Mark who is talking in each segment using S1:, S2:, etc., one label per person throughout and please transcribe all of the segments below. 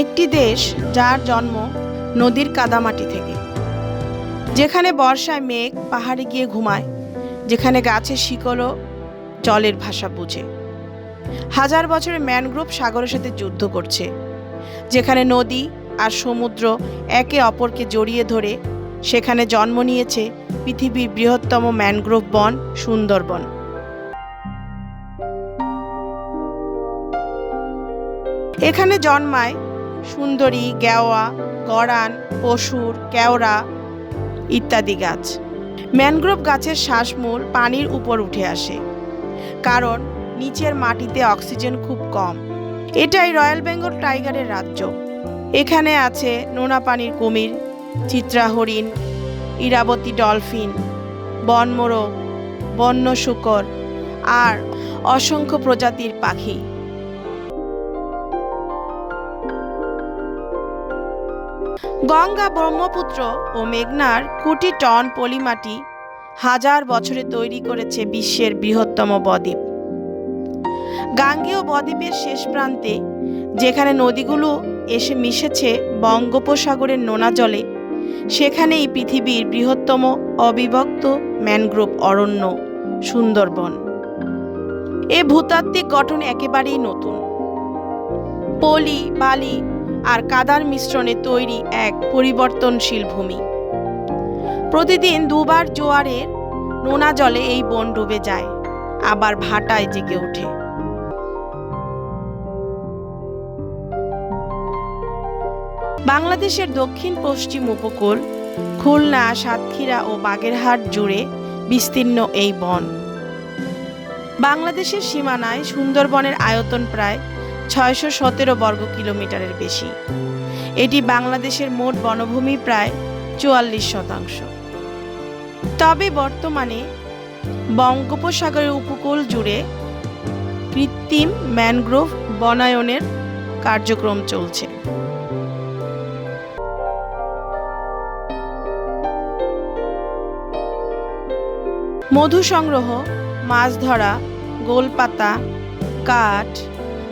S1: একটি দেশ যার জন্ম নদীর কাদামাটি থেকে, যেখানে বর্ষায় মেঘ পাহাড়ে গিয়ে ঘুমায়, যেখানে গাছের শিকড়ও জলের ভাষা বুঝে। হাজার বছরের ম্যানগ্রোভ সাগরের সাথে যুদ্ধ করছে, যেখানে নদী আর সমুদ্র একে অপরকে জড়িয়ে ধরে। সেখানে জন্ম নিয়েছে পৃথিবীর বৃহত্তম ম্যানগ্রোভ বন সুন্দরবন। এখানে জন্মায় সুন্দরী, গেওয়া, গরান, পশুর, কেওড়া ইত্যাদি গাছ। ম্যানগ্রোভ গাছের শ্বাসমূল পানির উপর উঠে আসে, কারণ নিচের মাটিতে অক্সিজেন খুব কম। এটাই রয়্যাল বেঙ্গল টাইগারের রাজ্য। এখানে আছে নোনা পানির কুমির, চিত্রা হরিণ, ইরাবতী ডলফিন, বনমোরগ, বন্য শূকর আর অসংখ্য প্রজাতির পাখি। গঙ্গা, ব্রহ্মপুত্র ও মেঘনার কোটি টন পলিমাটি হাজার বছরে তৈরি করেছে বিশ্বের বৃহত্তম বদ্বীপ। গাঙ্গেয় বদ্বীপের শেষ প্রান্তে, যেখানে নদীগুলো এসে মিশেছে বঙ্গোপসাগরের নোনা জলে, সেখানেই পৃথিবীর বৃহত্তম অবিভক্ত ম্যানগ্রোভ অরণ্য সুন্দরবন। এ ভূতাত্ত্বিক গঠন একেবারেই নতুন। পলি, বালি আর কাদার মিশ্রণে তৈরি এক পরিবর্তনশীল ভূমি। প্রতিদিন দুবার জোয়ারের নোনা জলে এই বন ডুবে যায়, আবার ভাটায় জেগে ওঠে। বাংলাদেশের দক্ষিণ পশ্চিম উপকূল, খুলনা, সাতক্ষীরা ও বাগেরহাট জুড়ে বিস্তীর্ণ এই বন। বাংলাদেশের সীমানায় সুন্দরবনের আয়তন প্রায় 617 বর্গ কিলোমিটারের বেশি। এটি বাংলাদেশের মোট বনভূমি প্রায় 44%। তবে বর্তমানে বঙ্গোপসাগরের উপকূল জুড়ে কৃত্রিম ম্যানগ্রোভ বনায়নের কার্যক্রম চলছে। মধু সংগ্রহ, মাছ ধরা, গোলপাতা, কাঠ,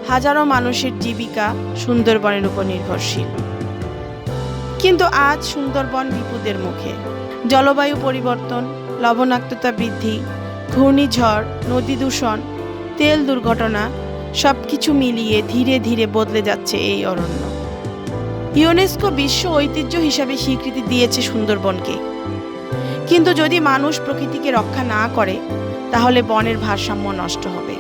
S1: হাজারো মানুষের জীবিকা সুন্দরবনের উপর নির্ভরশীল। কিন্তু আজ সুন্দরবন বিপদের মুখে। জলবায়ু পরিবর্তন, লবণাক্ততা বৃদ্ধি, ঘূর্ণিঝড়, নদী দূষণ, তেল দুর্ঘটনা সবকিছু মিলিয়ে ধীরে ধীরে বদলে যাচ্ছে এই অরণ্য। ইউনেস্কো বিশ্ব ঐতিহ্য হিসাবে স্বীকৃতি দিয়েছে সুন্দরবনকে। কিন্তু যদি মানুষ প্রকৃতিকে রক্ষা না করে, তাহলে বনের ভারসাম্য নষ্ট হবে।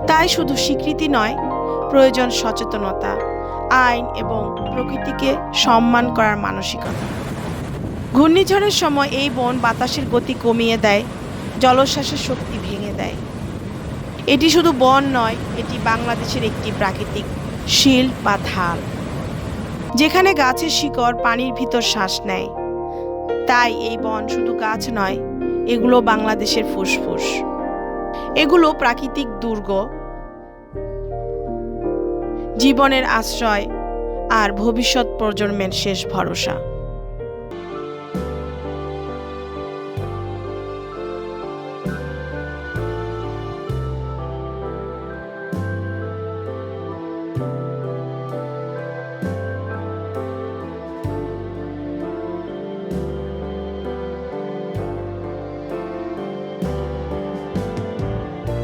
S1: তাই শুধু স্বীকৃতি নয়, প্রয়োজন সচেতনতা, আইন এবং প্রকৃতিকে সম্মান করার মানসিকতা। ঘূর্ণিঝড়ের সময় এই বন বাতাসের গতি কমিয়ে দেয়, জলোচ্ছ্বাসের শক্তি ভেঙে দেয়। এটি শুধু বন নয়, এটি বাংলাদেশের একটি প্রাকৃতিক শিল্ড বা ঢাল, যেখানে গাছের শিকড় পানির ভিতর শ্বাস নেয়। তাই এই বন শুধু গাছ নয়, এগুলো বাংলাদেশের ফুসফুস। এগুলো প্রাকৃতিক দুর্গ, জীবনের আশ্রয় আর ভবিষ্যৎ প্রজন্মের শেষ ভরসা।